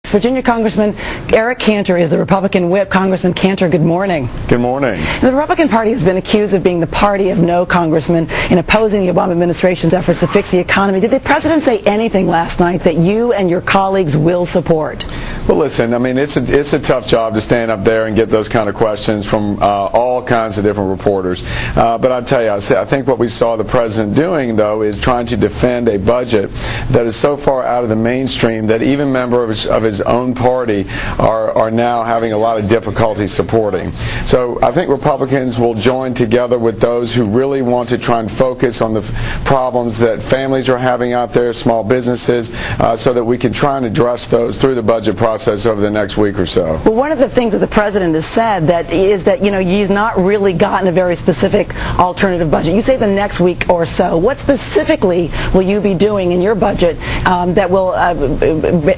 West Virginia Congressman Eric Cantor is the Republican Whip. Congressman Cantor, good morning. Good morning. The Republican Party has been accused of being the party of no congressmen in opposing the Obama administration's efforts to fix the economy. Did the president say anything last night that you and your colleagues will support? Well, listen, I mean, it's a tough job to stand up there and get those kind of questions from all kinds of different reporters. But I'll tell you, I think what we saw the president doing, though, is trying to defend a budget that is so far out of the mainstream that even members of his own party are now having a lot of difficulty supporting. So I think Republicans will join together with those who really want to try and focus on the problems that families are having out there, small businesses, so that we can try and address those through the budget process over the next week or so. Well, one of the things that the president has said is that he's not really gotten a very specific alternative budget. You say the next week or so. What specifically will you be doing in your budget that will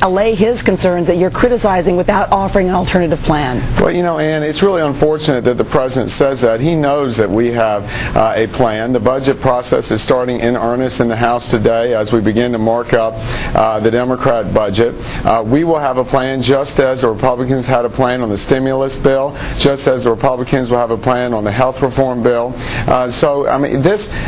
allay his concerns that you're criticizing without offering an alternative plan? Well, Ann, it's really unfortunate that the president says that. He knows that we have a plan. The budget process is starting in earnest in the House today as we begin to mark up the Democrat budget. We will have a plan just as the Republicans had a plan on the stimulus bill, just as the Republicans will have a plan on the health reform bill. So, I mean,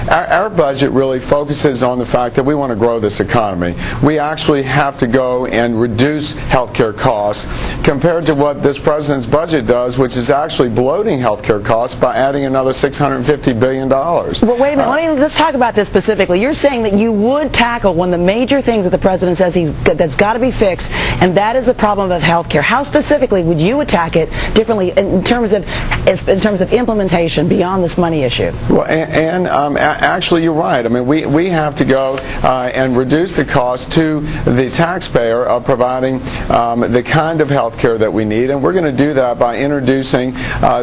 our budget really focuses on the fact that we want to grow this economy. We actually have to go and reduce health care costs compared to what this president's budget does, which is actually bloating health care costs by adding another $650 billion. Well, wait a minute. Let's talk about this specifically. You're saying that you would tackle one of the major things that the president says that's got to be fixed, and that is the problem of health care. How specifically would you attack it differently in terms of implementation beyond this money issue? Well, and actually, you're right. I mean, we have to go and reduce the cost to the taxpayer of providing the kind of health care that we need, and we're going to do that by introducing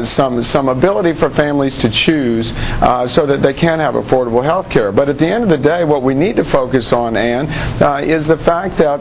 some ability for families to choose so that they can have affordable health care. But at the end of the day, what we need to focus on, Ann, is the fact that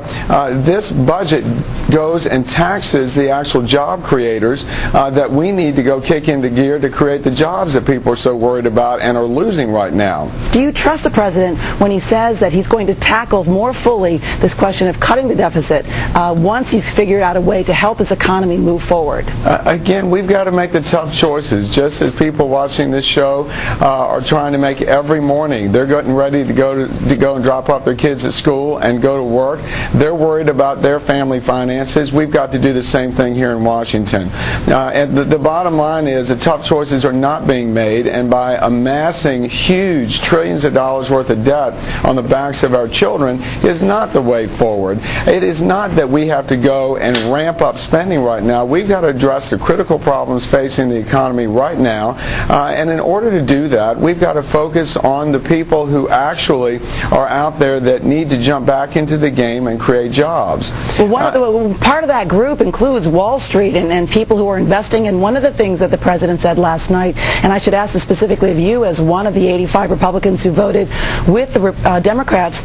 this budget goes and taxes the actual job creators that we need to go kick into gear to create the jobs that people are so worried about and are losing right now. Do you trust the president when he says that he's going to tackle more fully this question of cutting the deficit once he's figured out a way to help his economy move forward? Again, we've got to make the tough choices, just as people watching this show are trying to make every morning. They're getting ready to go and drop off their kids at school and go to work. They're worried about their family finances. We've got to do the same thing here in Washington. And the bottom line is that tough choices are not being made, and by amassing huge trillions of dollars worth of debt on the backs of our children is not the way forward. It is not that we have to go and ramp up spending right now. We've got to address the critical problems facing the economy right now, and in order to do that, we've got to focus on the people who actually are out there that need to jump back into the game and create jobs. Well, part of that group includes Wall Street and people who are investing, and one of the things that the president said last night, and I should ask this specifically of you as one of the 85 Republicans who voted with the Democrats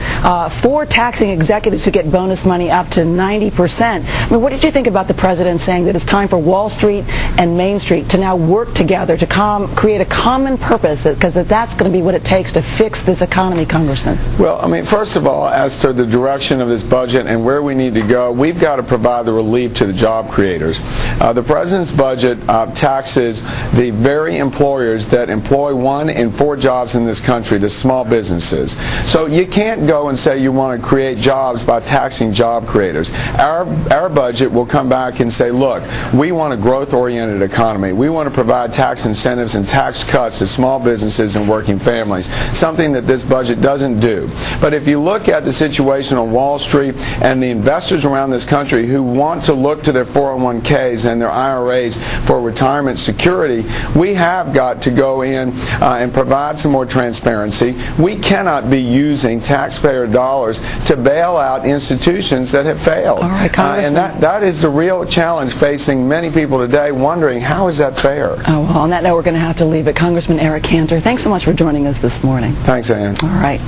for taxing executives who get bonus money up to 90%. I mean, what did you think about the president saying that it's time for Wall Street and Main Street to now work together to create a common purpose, because that's going to be what it takes to fix this economy, Congressman? Well, I mean, first of all, as to the direction of this budget and where we need to go, we've got to provide the relief to the job creators. The president's budget taxes the very employers that employ 1 in 4 jobs in this country, the small businesses. So you can't go and say you want to create jobs by taxing job creators. Our budget will come back and say, look, we want a growth-oriented economy. We want to provide tax incentives and tax cuts to small businesses and working families, something that this budget doesn't do. But if you look at the situation on Wall Street and the investors around this country who want to look to their 401ks and their IRAs for retirement security, we have got to go in and provide some more transparency. We cannot be using taxpayer dollars to bail out institutions that have failed. All right, Congressman. And that is the real challenge facing many people today, wondering how is that fair? Oh, well, on that note, we're going to have to leave it. Congressman Eric Cantor, thanks so much for joining us this morning. Thanks, Ann. All right.